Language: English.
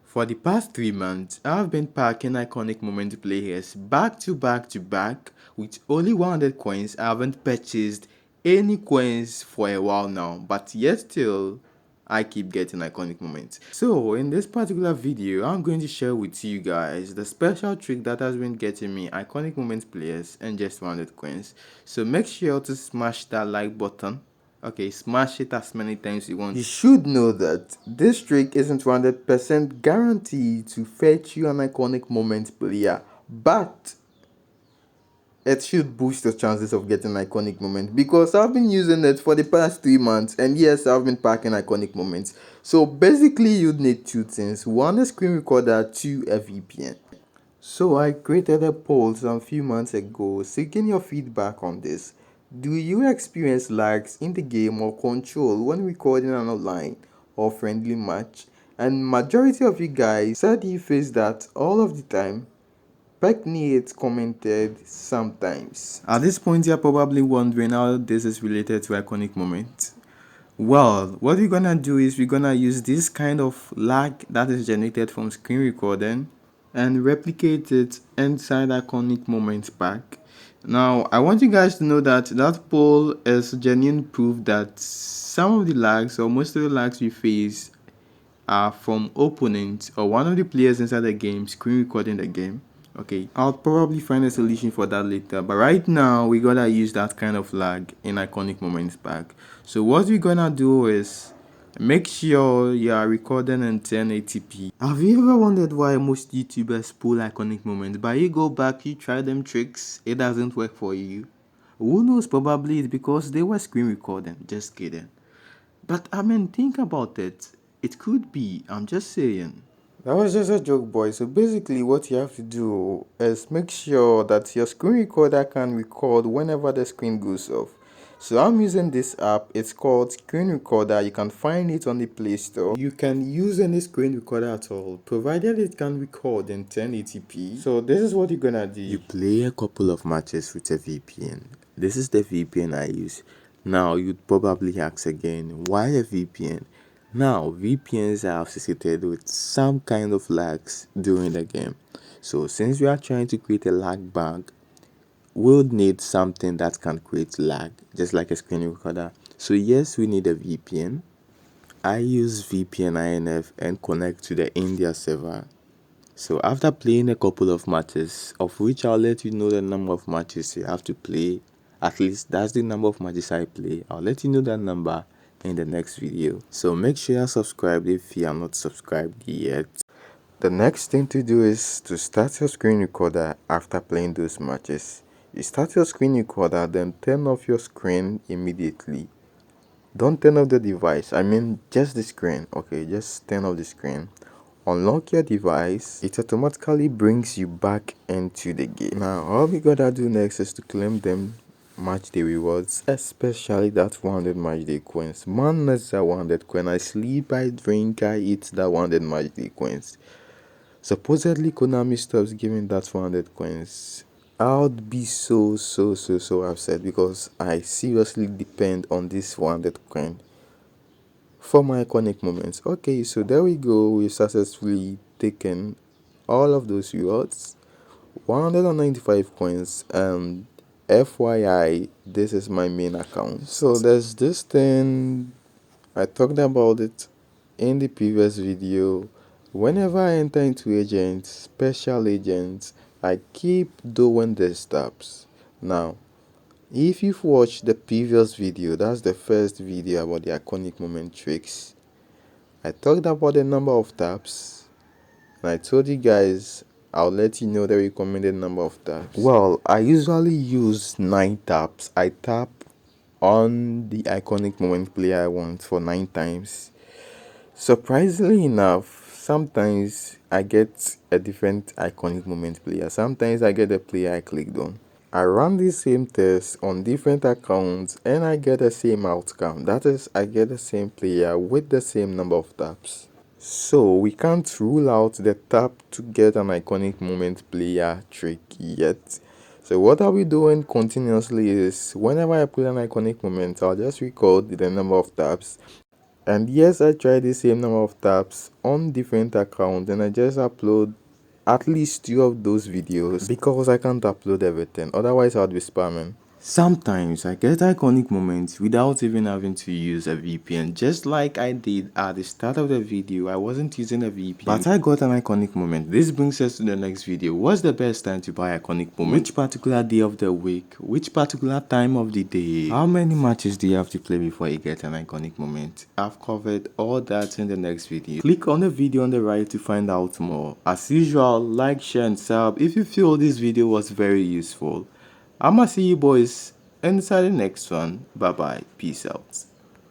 For the past 3 months, I've been packing iconic moment players back to back to back with only 100 coins. I haven't purchased any coins for a while now, but yet still I keep getting iconic moments. So in this particular video, I'm going to share with you guys the special trick that has been getting me iconic moment players and just 100 coins. So make sure to smash that like button. Okay, smash it as many times you want. You should know that this trick isn't 100% guaranteed to fetch you an iconic moment player, but it should boost your chances of getting an iconic moment because I've been using it for the past 3 months, and yes, I've been packing iconic moments. So basically you'd need two things: one, a screen recorder, two, a VPN. So I created a poll some few months ago seeking your feedback on this. Do you experience lags in the game or control when recording an online or friendly match? And majority of you guys said you face that all of the time. Pecknate commented sometimes. At this point, you're probably wondering how this is related to iconic moment. Well, what we're gonna do is we're gonna use this kind of lag that is generated from screen recording and replicate it inside iconic moments pack. Now, I want you guys to know that that poll is genuine proof that some of the lags or most of the lags we face are from opponents or one of the players inside the game screen recording the game. Okay, I'll probably find a solution for that later, but right now we gotta use that kind of lag in iconic moments pack. So what we're gonna do is make sure you are recording in 1080p. Have you ever wondered why most YouTubers pull iconic moments, but you go back, you try them tricks, it doesn't work for you? Who knows, probably it's because they were screen recording. Just kidding. But I mean, think about it. It could be. I'm just saying. That was just a joke, boy. So basically what you have to do is make sure that your screen recorder can record whenever the screen goes off. So I'm using this app. It's called Screen Recorder. You can find it on the Play Store. You can use any screen recorder at all, provided it can record in 1080p. So this is what you're gonna do. You play a couple of matches with a VPN. This is the VPN I use. Now you'd probably ask again, why a VPN? Now, VPNs are associated with some kind of lags during the game. So since we are trying to create a lag bug, we'll need something that can create lag, just like a screen recorder. So yes, we need a VPN. I use VPN INF and connect to the India server. So after playing a couple of matches, of which I'll let you know the number of matches you have to play, at least that's the number of matches I play, I'll let you know that number in the next video. So make sure you're subscribed if you are not subscribed yet. The next thing to do is to start your screen recorder after playing those matches. You start your screen recorder, then turn off your screen immediately. Don't turn off the device, I mean just the screen. Okay, just turn off the screen. Unlock your device, it automatically brings you back into the game. Now all we gotta do next is to claim them match day rewards, especially that 100 match day coins. Man, that's that 100 coin. I sleep, I drink, I eat that 100 match day coins. Supposedly Konami stops giving that 100 coins. I would be so upset because I seriously depend on this 100 coin for my iconic moments. Okay, so there we go. We successfully taken all of those rewards, 195 coins, and FYI, this is my main account. So there's this thing, I talked about it in the previous video. Whenever I enter into agents, special agents, I keep doing the steps. Now, if you've watched the previous video, that's the first video about the iconic moment tricks, I talked about the number of taps, and I told you guys I'll let you know the recommended number of taps. Well, I usually use 9 taps. I tap on the iconic moment player I want for 9 times. Surprisingly enough, sometimes I get a different iconic moment player. Sometimes I get the player I clicked on. I run the same test on different accounts and I get the same outcome. That is, I get the same player with the same number of taps. So we can't rule out the tap to get an iconic moment player trick yet. So what I'll be doing continuously is whenever I play an iconic moment, I'll just record the number of taps And yes, I tried the same number of taps on different accounts and I just upload at least 2 of those videos because I can't upload everything, otherwise I'd be spamming. Sometimes I get iconic moments without even having to use a VPN, just like I did at the start of the video. I wasn't using a VPN, but I got an iconic moment. This brings us to the next video. What's the best time to buy iconic moment? Which particular day of the week? Which particular time of the day? How many matches do you have to play before you get an iconic moment? I've covered all that in the next video. Click on the video on the right to find out more. As usual, like, share and sub if you feel this video was very useful. I'ma see you boys inside the next one. Bye bye. Peace out.